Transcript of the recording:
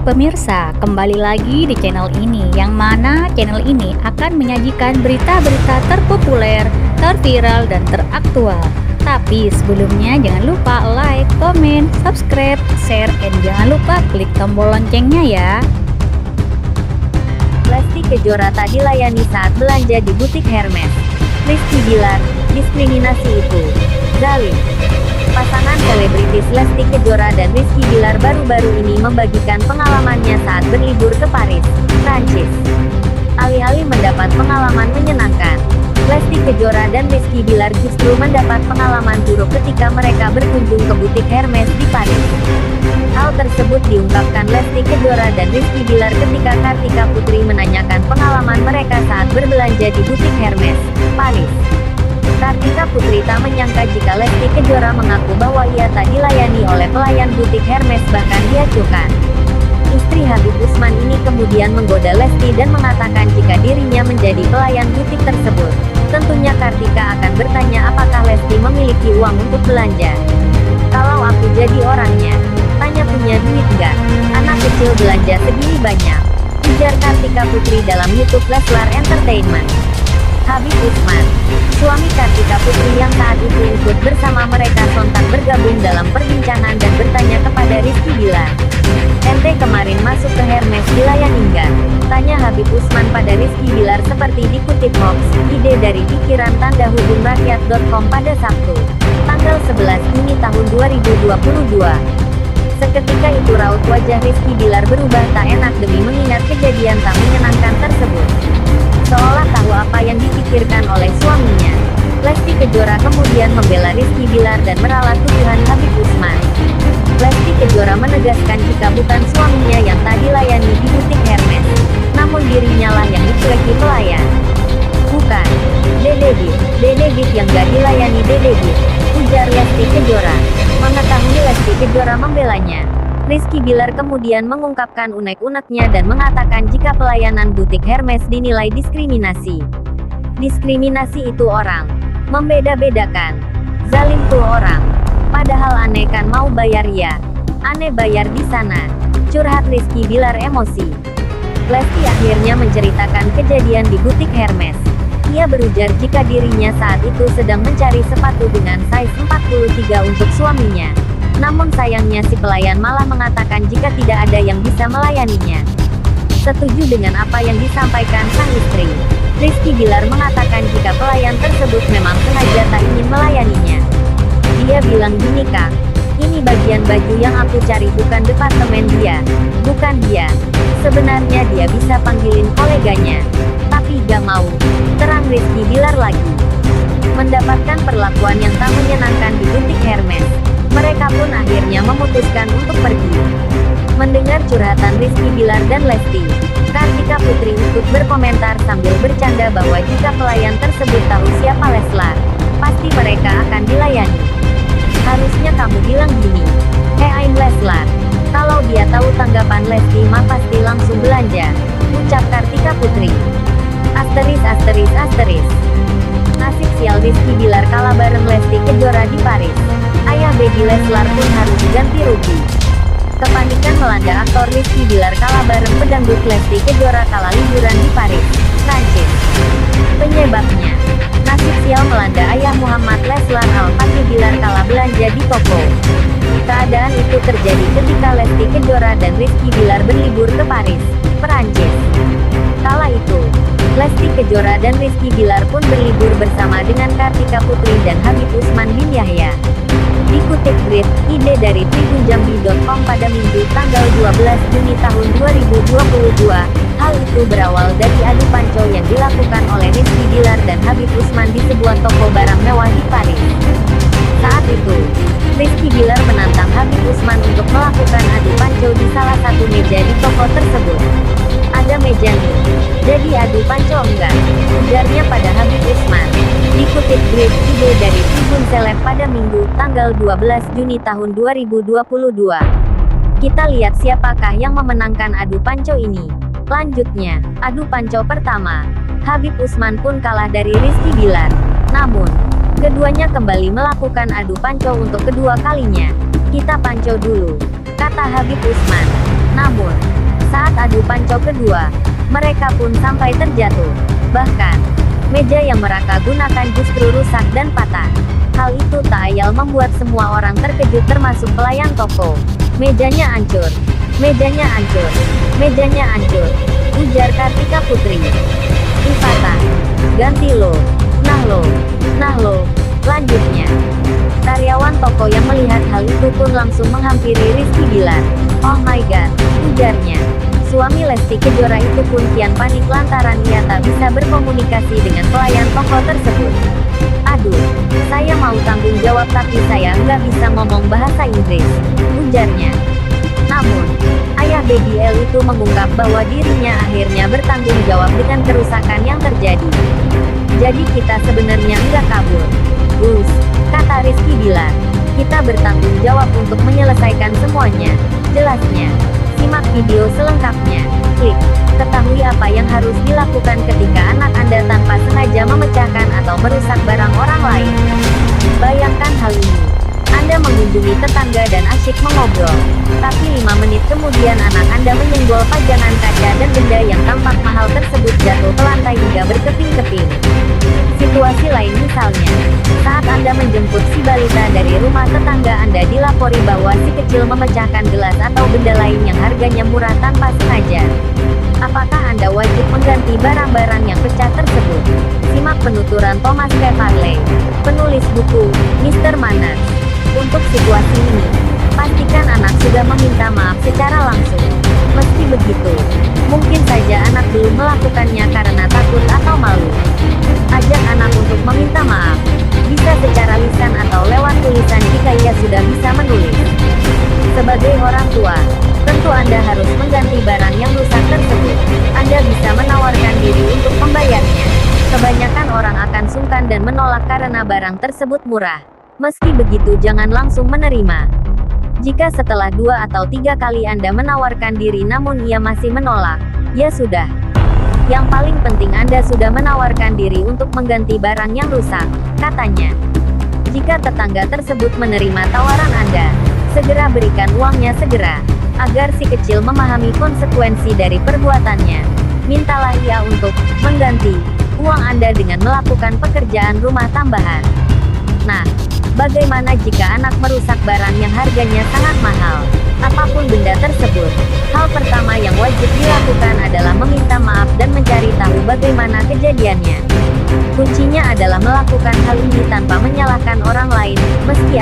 pemirsa, kembali lagi di channel ini, yang mana channel ini akan menyajikan berita-berita terpopuler, terviral, dan teraktual. Tapi sebelumnya jangan lupa like, komen, subscribe, share, dan jangan lupa klik tombol loncengnya ya. Lesti Kejora tak dilayani saat belanja di butik Hermes. Rizky Bilar, diskriminasi itu zalim. Pasangan selebritis Lesti Kejora dan Rizky Bilar baru-baru ini membagikan pengalamannya saat berlibur ke Paris, Prancis. Alih-alih mendapat pengalaman menyenangkan, Lesti Kejora dan Rizky Bilar justru mendapat pengalaman buruk ketika mereka berkunjung ke butik Hermes di Paris. Hal tersebut diungkapkan Lesti Kejora dan Rizky Bilar ketika Kartika Putri menanyakan pengalaman mereka saat berbelanja di butik Hermes, Paris. Kartika Putri tak menyangka jika Lesti Kejora mengaku bahwa ia tak dilayani oleh pelayan butik Hermes, bahkan diacuhkan. Istri Habib Usman ini kemudian menggoda Lesti dan mengatakan jika dirinya menjadi pelayan butik tersebut, tentunya Kartika akan bertanya apakah Lesti memiliki uang untuk belanja. Kalau aku jadi orangnya, tanya punya duit nggak? Anak kecil belanja segini banyak, ujar Kartika Putri dalam YouTube Leslar Entertainment. Habib Usman, suami Kartika Putri yang saat itu ikut bersama mereka, sontak bergabung dalam perbincangan dan bertanya kepada Rizky Bilar, "Ente kemarin masuk ke Hermes dilayani nggak?" Tanya Habib Usman pada Rizky Bilar seperti dikutip Hoax, ide dari pikiran tanda hubung rakyat.com pada Sabtu, tanggal 11 Juni tahun 2022. Seketika itu raut wajah Rizky Bilar berubah tak enak demi mengingat kejadian tak menyenangkan tersebut. Seolah tahu apa yang dipikirkan oleh suaminya, Lesti Kejora kemudian membela Rizky Bilar dan meralat tuduhan Habib Usman. Lesti Kejora menegaskan jika bukan suaminya yang tak dilayani di butik Hermes, namun dirinya lah yang dicueki pelayan. "Bukan Dede Git yang gak dilayani Dede Git," ujar Lesti Kejora. Mengetahui Lesti Kejora membelanya, Rizky Bilar kemudian mengungkapkan unek-uneknya dan mengatakan jika pelayanan butik Hermes dinilai diskriminasi. Diskriminasi itu orang membeda-bedakan, zalim tuh orang. Padahal aneh kan mau bayar ya, aneh bayar di sana, curhat Rizky Bilar emosi. Lesti akhirnya menceritakan kejadian di butik Hermes. Ia berujar jika dirinya saat itu sedang mencari sepatu dengan size 43 untuk suaminya. Namun sayangnya si pelayan malah mengatakan jika tidak ada yang bisa melayaninya. Setuju dengan apa yang disampaikan sang istri, Rizky Bilar mengatakan jika pelayan tersebut memang sengaja tak ingin melayaninya. Dia bilang gini, "Kang, ini bagian baju yang aku cari, bukan departemen dia, bukan dia. Sebenarnya dia bisa panggilin koleganya, tapi gak mau," terang Rizky Bilar lagi. Mendapatkan perlakuan yang tak menyenangkan di butik Hermes, mereka pun akhirnya memutuskan untuk pergi. Mendengar curhatan Rizky Bilar dan Lesti, Kartika Putri ikut berkomentar sambil bercanda bahwa jika pelayan tersebut tahu siapa Leslar, pasti mereka akan dilayani. "Harusnya kamu bilang gini, 'I'm Leslar.' Kalau dia tahu tanggapan Lesti mah pasti langsung belanja," ucap Kartika Putri. Asteris. Nasib sial Rizky Bilar kalah bareng Lesti Kejora di Paris. Ayah baby Leslar pun harus ganti rugi. Kepanikan melanda aktor Rizky Bilar kalah bareng pedangdut Lesti Kejora kala liburan di Paris, Prancis. Penyebabnya, nasib sial melanda ayah Muhammad Leslar Al-Fatih Bilar kala belanja di toko. Keadaan itu terjadi ketika Lesti Kejora dan Rizky Bilar berlibur ke Paris, Prancis. Kala itu, Lesti Kejora dan Rizky Bilar pun berlibur bersama dengan Kartika Putri dan Habib Usman bin Yahya. Dikutip Grid, ide dari tribunjambi.com pada Minggu tanggal 12 Juni tahun 2022, hal itu berawal dari adu panco yang dilakukan oleh Rizky Bilar dan Habib Usman di sebuah toko barang mewah di Paris. Saat itu, Rizky Bilar menantang Habib Usman untuk melakukan adu panco di salah satu meja di toko tersebut. "Ada meja nih, jadi adu panco enggak?" ujarnya pada Habib Usman. Dikutip Grid, ide dari Tribun Seleb pada Minggu, tanggal 12 Juni tahun 2022. Kita lihat siapakah yang memenangkan adu panco ini. Lanjutnya, adu panco pertama, Habib Usman pun kalah dari Rizky Bilar. Namun, keduanya kembali melakukan adu panco untuk kedua kalinya. "Kita panco dulu," kata Habib Usman. Namun, saat adu panco kedua, mereka pun sampai terjatuh. Bahkan, meja yang mereka gunakan justru rusak dan patah. Hal itu tak ayal membuat semua orang terkejut termasuk pelayan toko. Mejanya hancur. Mejanya hancur. Mejanya hancur. Ujar Kartika Putri. Patah. Ganti lo. Nah lo. Nah lo. Lanjutnya. Karyawan toko yang melihat hal itu pun langsung menghampiri Rizky Bilar. Oh my god. Ujarnya. Suami Lesti Kejora itu pun kian panik lantaran ia tak bisa berkomunikasi dengan pelayan toko tersebut. Aduh, saya mau tanggung jawab tapi saya nggak bisa ngomong bahasa Inggris, ujarnya. Namun, ayah Baby L itu mengungkap bahwa dirinya akhirnya bertanggung jawab dengan kerusakan yang terjadi. Jadi kita sebenarnya nggak kabur. Gus, kata Rizky Bilar. Kita bertanggung jawab untuk menyelesaikan semuanya. Jelasnya. Simak video selengkapnya. Klik. Ketahui apa yang harus dilakukan ketika anak Anda tanpa sengaja memecahkan atau merusak barang orang lain. Bayangkan hal ini. Anda mengunjungi tetangga dan asyik mengobrol. Tapi 5 menit kemudian anak Anda menyenggol pajangan kaca dan benda yang tampak mahal tersebut jatuh ke lantai hingga berkeping-keping. Situasi lain misalnya, saat Anda menjemput si balita dari rumah tetangga Anda dilapori bahwa si kecil memecahkan gelas atau benda lain yang harganya murah tanpa sengaja. Apakah Anda wajib mengganti barang-barang yang pecah tersebut? Simak penuturan Thomas K. Farley, penulis buku, Mr. Manners. Untuk situasi ini, pastikan anak sudah meminta maaf secara langsung. Meski begitu, mungkin saja anak belum melakukannya karena takut atau malu. Ajak anak untuk meminta maaf, bisa secara lisan atau lewat tulisan jika ia sudah bisa menulis. Sebagai orang tua, tentu Anda harus mengganti barang yang rusak tersebut. Anda bisa menawarkan diri untuk membayarnya. Kebanyakan orang akan sungkan dan menolak karena barang tersebut murah. Meski begitu jangan langsung menerima. Jika setelah 2 atau 3 kali Anda menawarkan diri namun ia masih menolak, ya sudah. Yang paling penting Anda sudah menawarkan diri untuk mengganti barang yang rusak, katanya. Jika tetangga tersebut menerima tawaran Anda, segera berikan uangnya segera, agar si kecil memahami konsekuensi dari perbuatannya. Mintalah ia untuk mengganti uang Anda dengan melakukan pekerjaan rumah tambahan. Nah, bagaimana jika anak merusak barang yang harganya sangat mahal? Apapun benda tersebut, hal pertama yang wajib dilakukan adalah meminta maaf dan mencari tahu bagaimana kejadiannya. Kuncinya adalah melakukan hal ini tanpa menyalahkan orang lain, meski Anda